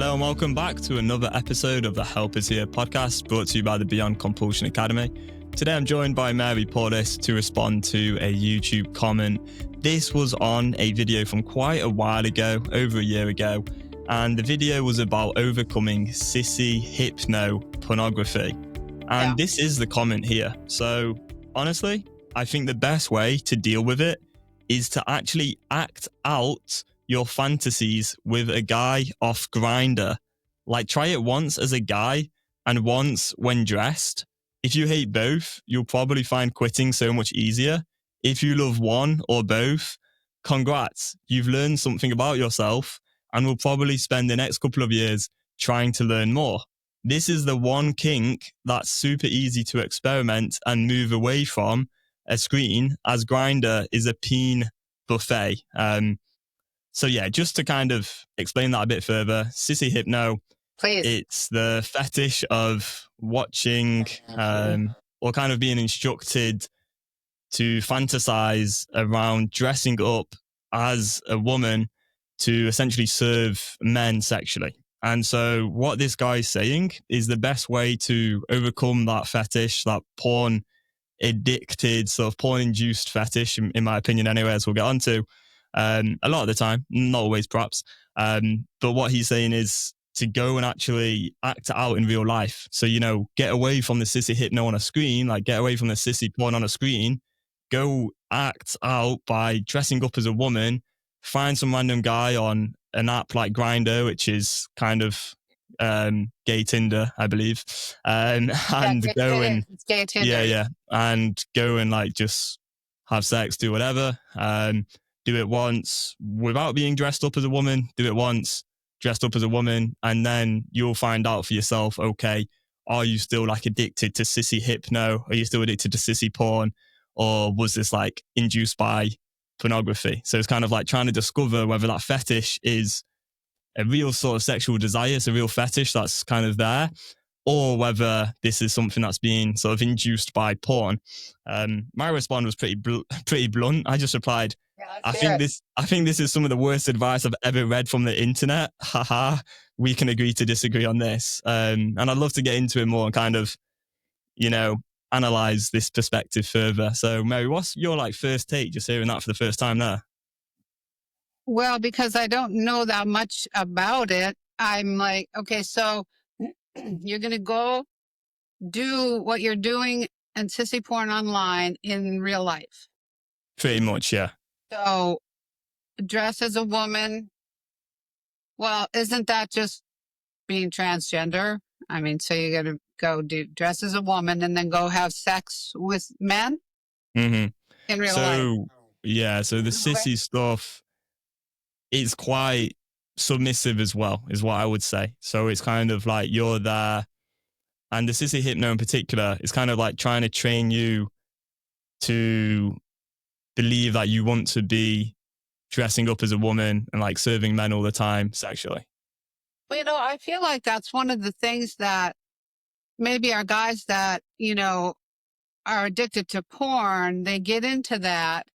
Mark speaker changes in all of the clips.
Speaker 1: Hello and welcome back to another episode of the Help Is Here podcast, brought to you by the Beyond Compulsion Academy. Today I'm joined by Mary Portis to respond to a YouTube comment. This was on a video from quite a while ago, over a year ago, and the video was about overcoming sissy hypno pornography. And This is the comment here. So honestly, I think the best way to deal with it is to actually act out your fantasies with a guy off Grindr. Like, try it once as a guy and once when dressed. If you hate both, you'll probably find quitting so much easier. If you love one or both, congrats, you've learned something about yourself and will probably spend the next couple of years trying to learn more. This is the one kink that's super easy to experiment and move away from a screen, as Grindr is a peen buffet. So yeah, just to kind of explain that a bit further, sissy hypno,
Speaker 2: Please.
Speaker 1: It's the fetish of watching or kind of being instructed to fantasize around dressing up as a woman to essentially serve men sexually. And so what this guy is saying is the best way to overcome that fetish, that porn addicted, sort of porn induced fetish, in my opinion anyway, as we'll get onto, a lot of the time, not always perhaps. But what he's saying is to go and actually act it out in real life. So, get away from the sissy hypno on a screen, like get away from the sissy porn on a screen, go act out by dressing up as a woman, find some random guy on an app like Grindr, which is kind of gay Tinder, I believe, and go and
Speaker 2: it's gay Tinder.
Speaker 1: And go and like just have sex, do whatever. Do it once without being dressed up as a woman. Do it once dressed up as a woman, and then you'll find out for yourself. Okay, are you still like addicted to sissy hypno? Are you still addicted to sissy porn, or was this like induced by pornography? So it's kind of like trying to discover whether that fetish is a real sort of sexual desire, it's a real fetish that's kind of there, or whether this is something that's being sort of induced by porn. My response was pretty blunt. I just replied, I think this is some of the worst advice I've ever read from the internet. Haha, we can agree to disagree on this. And I'd love to get into it more and kind of, analyze this perspective further. So Mary, what's your like first take just hearing that for the first time there?
Speaker 2: Well, because I don't know that much about it, I'm like, okay, so you're going to go do what you're doing and sissy porn online in real life.
Speaker 1: Pretty much, yeah.
Speaker 2: So dress as a woman. Well, isn't that just being transgender? I mean, so you got to go dress as a woman and then go have sex with men in real life.
Speaker 1: Yeah, so the sissy stuff is quite submissive as well, is what I would say. So it's kind of like you're there, and the sissy hypno in particular is kind of like trying to train you to believe that you want to be dressing up as a woman and like serving men all the time sexually.
Speaker 2: Well, I feel like that's one of the things that maybe our guys that, are addicted to porn, they get into that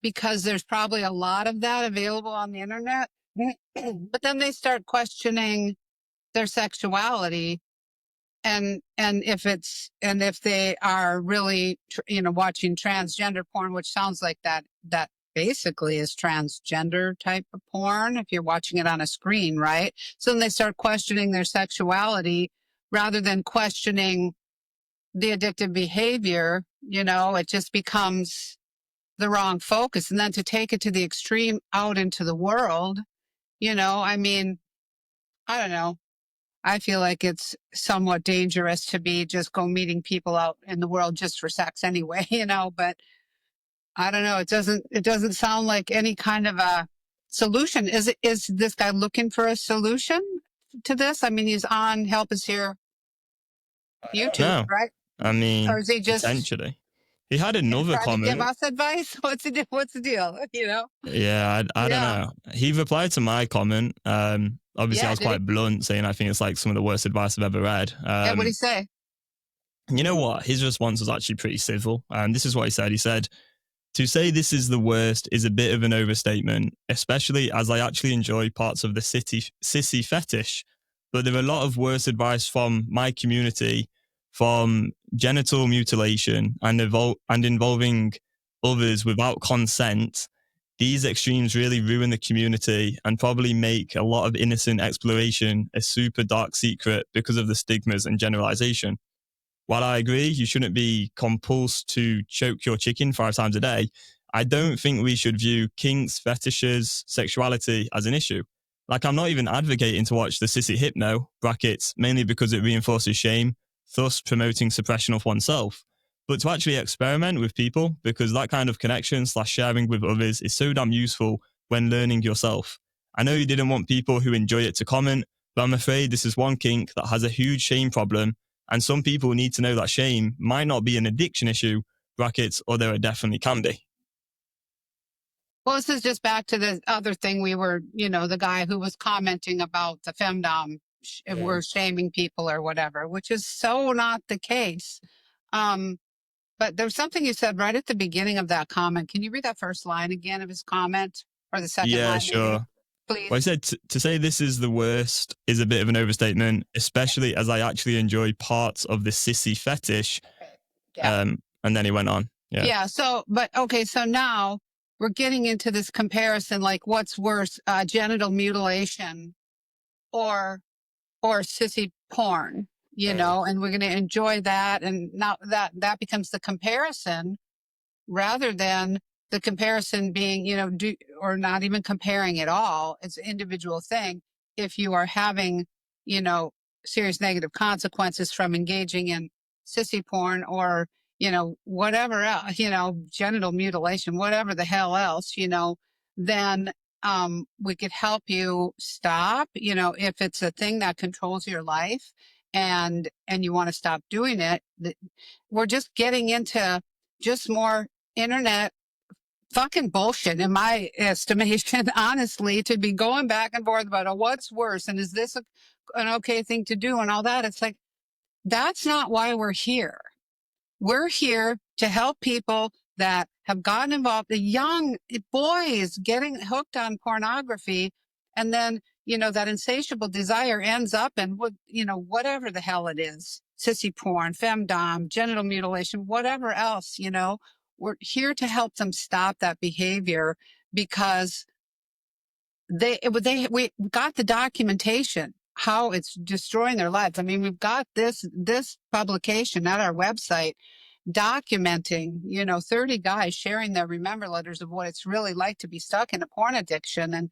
Speaker 2: because there's probably a lot of that available on the internet. But then they start questioning their sexuality and if they are really, watching transgender porn, which sounds like that basically is transgender type of porn if you're watching it on a screen, right? So then they start questioning their sexuality rather than questioning the addictive behavior. It just becomes the wrong focus. And then to take it to the extreme out into the world, I mean, I don't know. I feel like it's somewhat dangerous to be just go meeting people out in the world just for sex anyway, but I don't know. It doesn't sound like any kind of a solution. Is this guy looking for a solution to this? I mean, he's on Help Is Here YouTube, right?
Speaker 1: I mean,
Speaker 2: or is he just
Speaker 1: potentially? He had another comment.
Speaker 2: To give us advice? What's the deal?
Speaker 1: Yeah, I don't know. He replied to my comment. Obviously, I was quite blunt, saying I think it's like some of the worst advice I've ever read.
Speaker 2: What did he say?
Speaker 1: You know what? His response was actually pretty civil. This is what he said. He said, To say this is the worst is a bit of an overstatement, especially as I actually enjoy parts of the Sissy fetish. But there are a lot of worse advice from my community, from genital mutilation and involving others without consent. These extremes really ruin the community and probably make a lot of innocent exploration a super dark secret because of the stigmas and generalization. While I agree you shouldn't be compulsed to choke your chicken 5 times a day, I don't think we should view kinks, fetishes, sexuality as an issue. Like, I'm not even advocating to watch the Sissy Hypno, brackets, mainly because it reinforces shame, thus promoting suppression of oneself, but to actually experiment with people, because that kind of connection / sharing with others is so damn useful when learning yourself. I know you didn't want people who enjoy it to comment, but I'm afraid this is one kink that has a huge shame problem, and some people need to know that shame might not be an addiction issue, brackets, although it definitely can be.
Speaker 2: Well, this is just back to the other thing we were, the guy who was commenting about the femdom, we're shaming people or whatever, which is so not the case. But there's something you said right at the beginning of that comment. Can you read that first line again of his comment, or the second
Speaker 1: Yeah,
Speaker 2: line, maybe?
Speaker 1: sure.
Speaker 2: Please.
Speaker 1: Well, I said to say this is the worst is a bit of an overstatement, especially as I actually enjoy parts of the Sissy fetish.
Speaker 2: Yeah.
Speaker 1: And then he went on. Yeah.
Speaker 2: Yeah. So now we're getting into this comparison, like what's worse, genital mutilation or sissy porn, and we're going to enjoy that. And now that becomes the comparison rather than the comparison being, or not even comparing at all. It's an individual thing. If you are having, serious negative consequences from engaging in sissy porn or, whatever else, genital mutilation, whatever the hell else, then we could help you stop, if it's a thing that controls your life and you want to stop doing it. We're just getting into just more internet fucking bullshit, in my estimation, honestly, to be going back and forth about what's worse and is this an okay thing to do and all that. It's like, that's not why we're here. We're here to help people that have gotten involved, the young boys getting hooked on pornography, and then, that insatiable desire ends up in what, whatever the hell it is, sissy porn, femdom, genital mutilation, whatever else, we're here to help them stop that behavior because we got the documentation how it's destroying their lives. I mean, we've got this publication at our website documenting, 30 guys sharing their remember letters of what it's really like to be stuck in a porn addiction.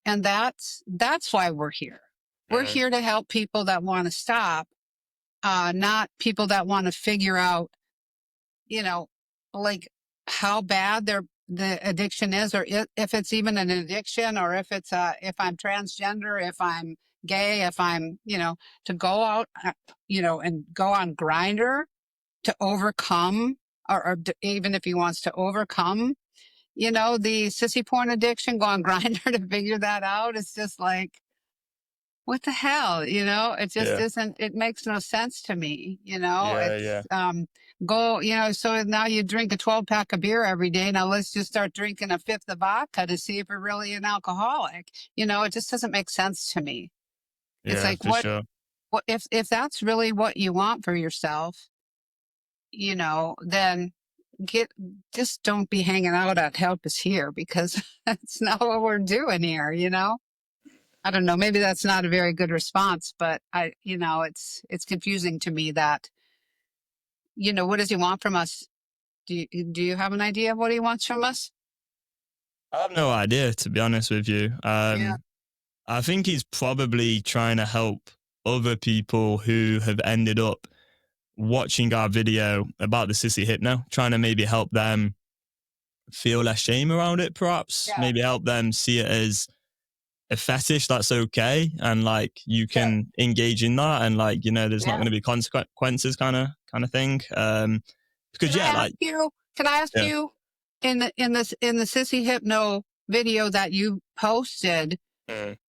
Speaker 2: And that's why we're here. We're here to help people that want to stop, not people that want to figure out, like how bad the addiction is, or if it's even an addiction, or if it's if I'm transgender, if I'm gay, if I'm, to go out, and go on Grindr to overcome, or even if he wants to overcome, the sissy porn addiction, go on Grindr to figure that out. It's just like, what the hell, it just isn't, it makes no sense to me, it's, go, so now you drink a 12-pack of beer every day. Now let's just start drinking a fifth of vodka to see if you're really an alcoholic. It just doesn't make sense to me. It's like, what if that's really what you want for yourself, then just don't be hanging out at Help Is Here, because that's not what we're doing here, I don't know. Maybe that's not a very good response, but it's confusing to me that, what does he want from us? Do you have an idea of what he wants from us?
Speaker 1: I have no idea, to be honest with you.
Speaker 2: Yeah.
Speaker 1: I think he's probably trying to help other people who have ended up watching our video about the Sissy Hypno, trying to maybe help them feel less shame around it, perhaps. Maybe help them see it as a fetish that's okay, and like you can engage in that, and like, there's not going to be consequences, kind of thing. Because
Speaker 2: can I ask you, in the Sissy Hypno video that you posted,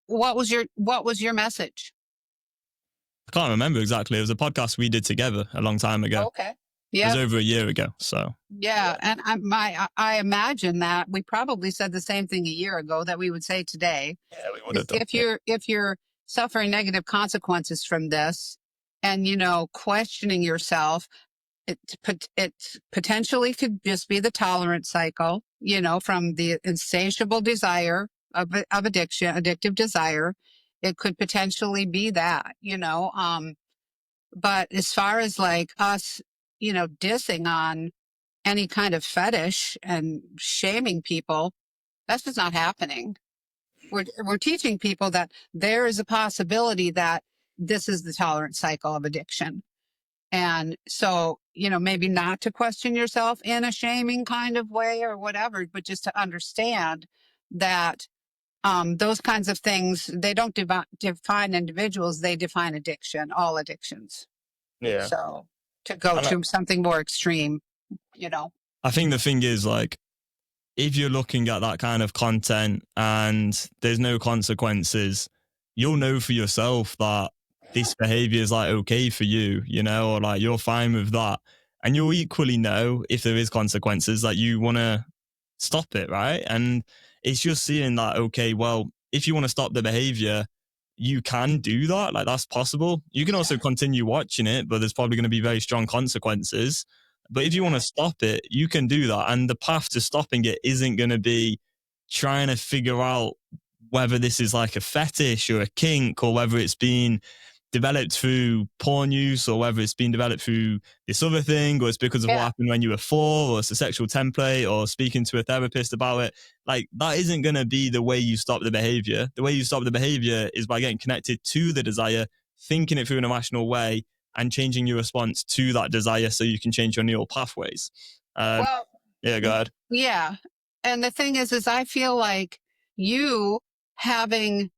Speaker 2: what was your message?
Speaker 1: I can't remember exactly. It was a podcast we did together a long time ago.
Speaker 2: Okay.
Speaker 1: It was
Speaker 2: Yep.
Speaker 1: over a year ago. So
Speaker 2: Yeah. And I imagine that we probably said the same thing a year ago that we would say today.
Speaker 1: yeah, we would
Speaker 2: Is
Speaker 1: have done.
Speaker 2: if you're suffering negative consequences from this and, you know, questioning yourself, it potentially could just be the tolerance cycle, you know, from the insatiable desire of addiction, addictive desire. It could potentially be that, you know. But as far as like us, you know, dissing on any kind of fetish and shaming people, that's just not happening. We're teaching people that there is a possibility that this is the tolerance cycle of addiction. And so, you know, maybe not to question yourself in a shaming kind of way or whatever, but just to understand that those kinds of things, they don't define individuals, they define addiction, all addictions.
Speaker 1: Yeah.
Speaker 2: So to go
Speaker 1: And
Speaker 2: to something more extreme, you know.
Speaker 1: I think the thing is, like, if you're looking at that kind of content and there's no consequences, you'll know for yourself that this behavior is like okay for you, you know, or like you're fine with that. And you'll equally know if there is consequences that you want to stop it, right? And it's just seeing that, okay, well, if you want to stop the behavior, you can do that. Like that's possible. You can also continue watching it, but there's probably going to be very strong consequences. But if you want to stop it, you can do that. And the path to stopping it isn't going to be trying to figure out whether this is like a fetish or a kink or whether it's been developed through porn use or whether it's been developed through this other thing or it's because of what happened when you were 4 or it's a sexual template or speaking to a therapist about it. Like that isn't going to be the way you stop the behavior. The way you stop the behavior is by getting connected to the desire, thinking it through in a rational way and changing your response to that desire so you can change your neural pathways.
Speaker 2: Well,
Speaker 1: Yeah, go ahead.
Speaker 2: yeah. And the thing is I feel like you having,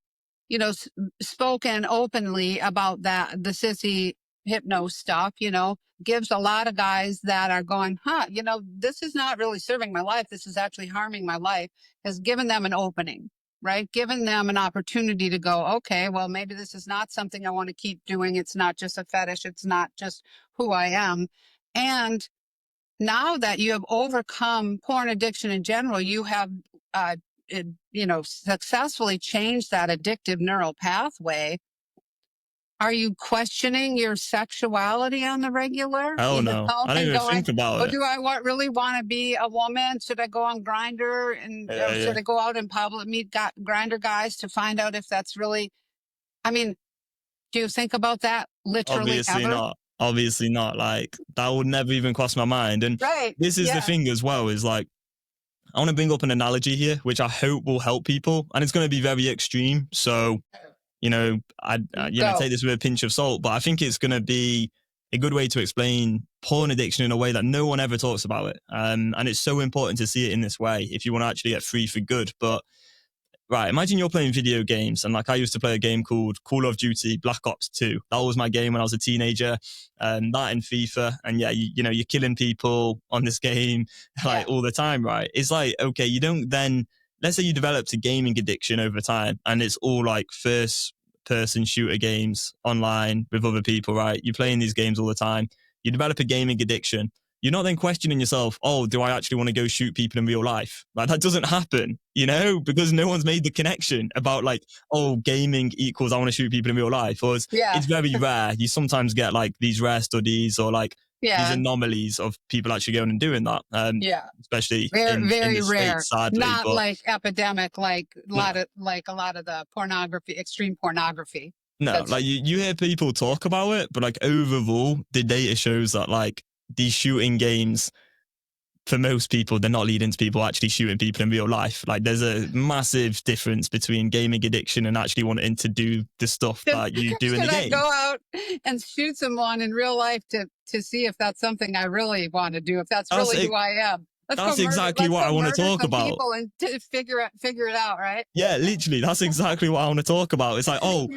Speaker 2: you know, spoken openly about that, the sissy hypno stuff, you know, gives a lot of guys that are going, you know, this is not really serving my life. This is actually harming my life, has given them an opening, right? Given them an opportunity to go, okay, well, maybe this is not something I want to keep doing. It's not just a fetish. It's not just who I am. And now that you have overcome porn addiction in general, you have, you know, successfully changed that addictive neural pathway. Are you questioning your sexuality on the regular?
Speaker 1: Hell
Speaker 2: You
Speaker 1: no.
Speaker 2: know,
Speaker 1: I don't
Speaker 2: and
Speaker 1: even
Speaker 2: going,
Speaker 1: think about
Speaker 2: oh,
Speaker 1: it.
Speaker 2: do I really want to be a woman? Should I go on Grinder and
Speaker 1: Yeah,
Speaker 2: or should
Speaker 1: yeah.
Speaker 2: I go out in public, meet Grinder guys to find out if that's really? I mean, do you think about that literally
Speaker 1: Obviously
Speaker 2: ever?
Speaker 1: not. Obviously not. Like that would never even cross my mind. And
Speaker 2: Right.
Speaker 1: this is the
Speaker 2: Yeah.
Speaker 1: thing as well, is like I want to bring up an analogy here, which I hope will help people. And it's going to be very extreme. So, you know, I take this with a pinch of salt, but I think it's going to be a good way to explain porn addiction in a way that no one ever talks about it. And it's so important to see it in this way if you want to actually get free for good. But right, imagine you're playing video games, and like I used to play a game called Call of Duty Black Ops 2. That was my game when I was a teenager. That in FIFA, and yeah, you know, you're killing people on this game like all the time, right? It's like, okay, you don't then, let's say you developed a gaming addiction over time, and it's all like first person shooter games online with other people, right? You're playing these games all the time. You develop a gaming addiction. You're not then questioning yourself, oh, do I actually want to go shoot people in real life? Like that doesn't happen, you know, because no one's made the connection about like, oh, gaming equals I want to shoot people in real life. Or it's very rare. You sometimes get like these rare studies or like these anomalies of people actually going and doing that. Especially in the
Speaker 2: rare.
Speaker 1: States, sadly.
Speaker 2: Not
Speaker 1: but
Speaker 2: like epidemic, like a lot of the pornography, extreme pornography.
Speaker 1: No, like you hear people talk about it, but like overall, the data shows that like these shooting games, for most people, they're not leading to people actually shooting people in real life. Like there's a massive difference between gaming addiction and actually wanting to do the stuff that you do in the game.
Speaker 2: Should I go out and shoot someone in real life to see if that's something I really want to do, if that's really who I am?
Speaker 1: That's exactly what I want to talk about.
Speaker 2: People and to figure it out, right?
Speaker 1: Yeah, literally, that's exactly what I want to talk about. It's like, oh,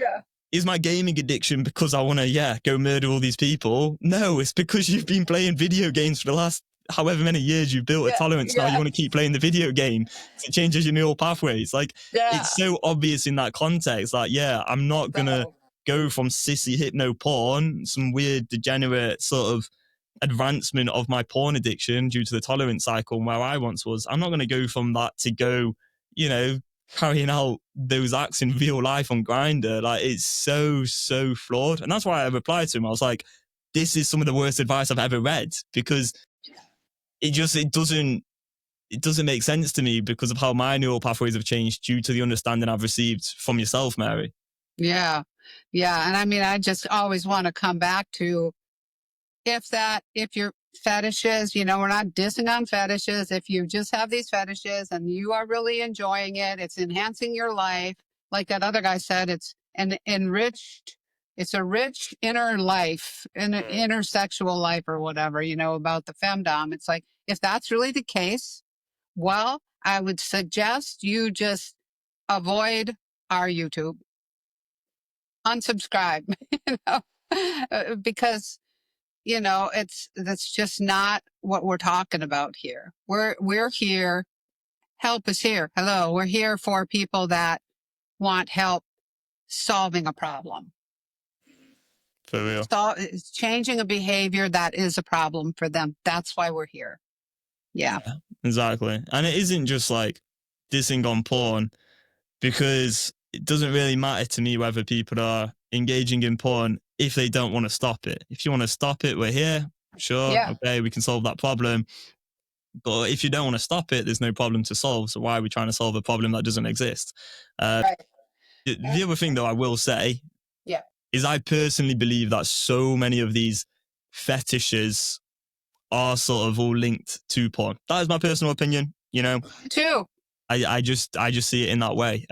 Speaker 1: is my gaming addiction because I want to, go murder all these people? No, it's because you've been playing video games for the last however many years. You've built a tolerance. Now you want to keep playing the video game. It changes your neural pathways. Like, it's so obvious in that context. Like, I'm not going to go from sissy hypno porn, some weird degenerate sort of advancement of my porn addiction due to the tolerance cycle and where I once was, I'm not going to go from that to go, carrying out those acts in real life on Grindr. Like, it's so flawed. And that's why I replied to him. I was like, this is some of the worst advice I've ever read, because it doesn't make sense to me because of how my neural pathways have changed due to the understanding I've received from yourself, Mary.
Speaker 2: Yeah. And I mean, I just always want to come back to, if your fetishes, we're not dissing on fetishes. If you just have these fetishes and you are really enjoying it, it's enhancing your life. Like that other guy said, it's a rich inner life, an inner sexual life or whatever, about the femdom. It's like, if that's really the case, well, I would suggest you just avoid our YouTube, unsubscribe, because that's just not what we're talking about here. We're here. Help is here. Hello. We're here for people that want help solving a problem.
Speaker 1: For real.
Speaker 2: So it's changing a behavior that is a problem for them. That's why we're here. Yeah.
Speaker 1: Exactly. And it isn't just like dissing on porn, because it doesn't really matter to me whether people are engaging in porn if they don't want to stop it. If you want to stop it, we're here. Sure.
Speaker 2: Yeah.
Speaker 1: Okay, we can solve that problem. But if you don't want to stop it, there's no problem to solve. So why are we trying to solve a problem that doesn't exist?
Speaker 2: Right.
Speaker 1: The other thing, though, I will say, is I personally believe that so many of these fetishes are sort of all linked to porn. That is my personal opinion,
Speaker 2: Too.
Speaker 1: I just see it in that way.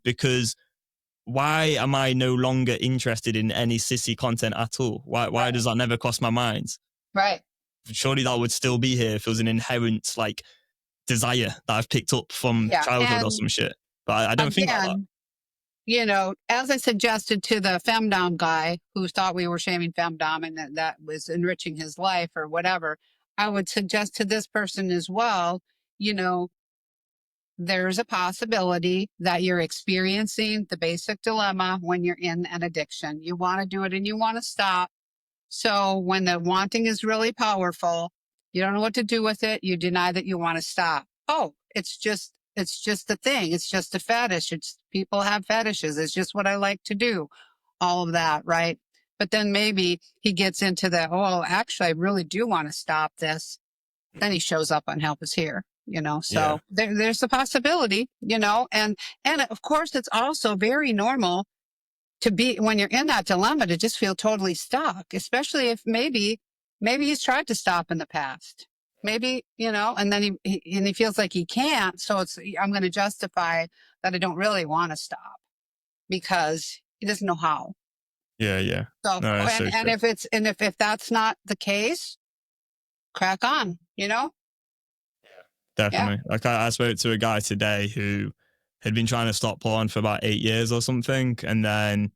Speaker 1: Because why am I no longer interested in any sissy content at all? Why does that never cross my mind?
Speaker 2: Right.
Speaker 1: Surely that would still be here if it was an inherent desire that I've picked up from childhood or some shit. But I don't think like that.
Speaker 2: As I suggested to the femdom guy who thought we were shaming femdom and that was enriching his life or whatever, I would suggest to this person as well, there's a possibility that you're experiencing the basic dilemma when you're in an addiction. You want to do it and you want to stop. So when the wanting is really powerful, you don't know what to do with it. You deny that you want to stop. Oh, it's just the thing. It's just a fetish. People have fetishes. It's just what I like to do. All of that. Right. But then maybe he gets into actually, I really do want to stop this. Then he shows up on Help Is Here, so there's a possibility, and of course it's also very normal to be, when you're in that dilemma, to just feel totally stuck, especially if maybe he's tried to stop in the past, maybe, and then he feels like he can't. So I'm going to justify that I don't really want to stop because he doesn't know how.
Speaker 1: Yeah.
Speaker 2: So,
Speaker 1: no,
Speaker 2: and if that's not the case, crack on,
Speaker 1: Definitely. Like I spoke to a guy today who had been trying to stop porn for about 8 years or something, and then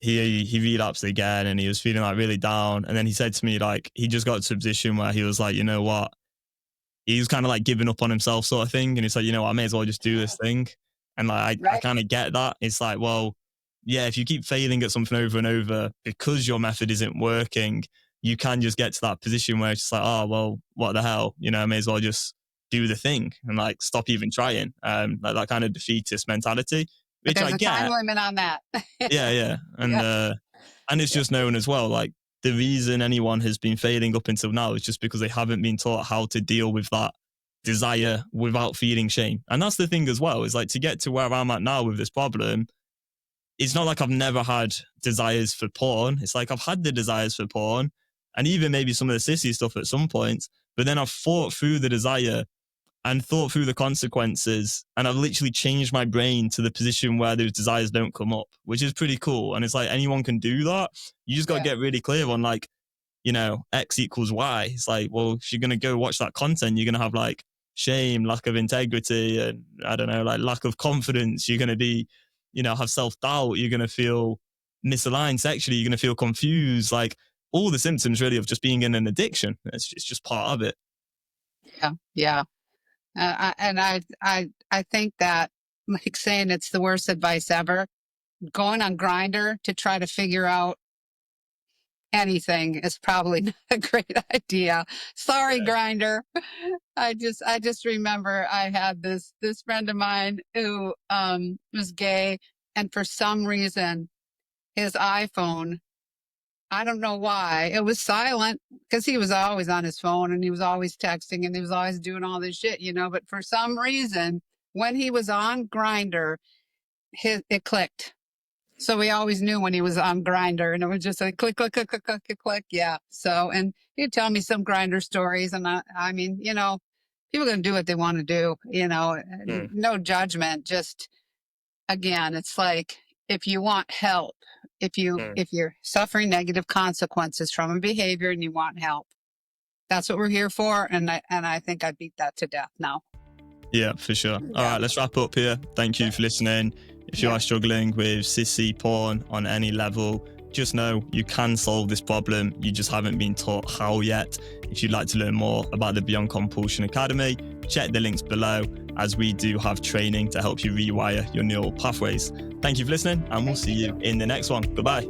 Speaker 1: he relapsed again, and he was feeling really down. And then he said to me he just got to a position where he was like, you know what? He was kind of giving up on himself, sort of thing. And he's like, I may as well just do this thing. And I kind of get that. It's like, well, yeah, if you keep failing at something over and over because your method isn't working, you can just get to that position where it's just like, oh well, what the hell? I may as well just do the thing and stop even trying. That kind of defeatist mentality, which
Speaker 2: there's
Speaker 1: I get.
Speaker 2: There's a time limit on that.
Speaker 1: Yeah. And it's just known as well, the reason anyone has been failing up until now is just because they haven't been taught how to deal with that desire without feeling shame. And that's the thing as well, is to get to where I'm at now with this problem, it's not like I've never had desires for porn. It's I've had the desires for porn and even maybe some of the sissy stuff at some point, but then I've thought through the desire and thought through the consequences, and I've literally changed my brain to the position where those desires don't come up, which is pretty cool. And it's anyone can do that. You just got to get really clear on X equals Y. It's well, if you're going to go watch that content, you're going to have shame, lack of integrity, and I don't know, lack of confidence. You're going to be, have self-doubt. You're going to feel misaligned sexually. You're going to feel confused. All the symptoms really of just being in an addiction. It's just part of it.
Speaker 2: Yeah. And I think that, saying it's the worst advice ever, going on Grindr to try to figure out anything is probably not a great idea. Sorry, Grinder. I just remember I had this friend of mine who was gay, and for some reason his iPhone, I don't know why, it was silent, because he was always on his phone and he was always texting and he was always doing all this shit, but for some reason when he was on Grinder, it clicked. So we always knew when he was on Grinder, and it was just like click, click, click, click, click, click, click. Yeah. So, and he'd tell me some Grinder stories, and I mean, people are going to do what they want to do, no judgment. Just, again, it's like, if you want help, if you're suffering negative consequences from a behavior and you want help, that's what we're here for. And I think I beat that to death now.
Speaker 1: Yeah, for sure. All right, let's wrap up here. Thank you for listening. If you are struggling with sissy porn on any level, just know you can solve this problem. You just haven't been taught how yet. If you'd like to learn more about the Beyond Compulsion Academy, check the links below, as we do have training to help you rewire your neural pathways. Thank you for listening, and we'll see you in the next one. Goodbye.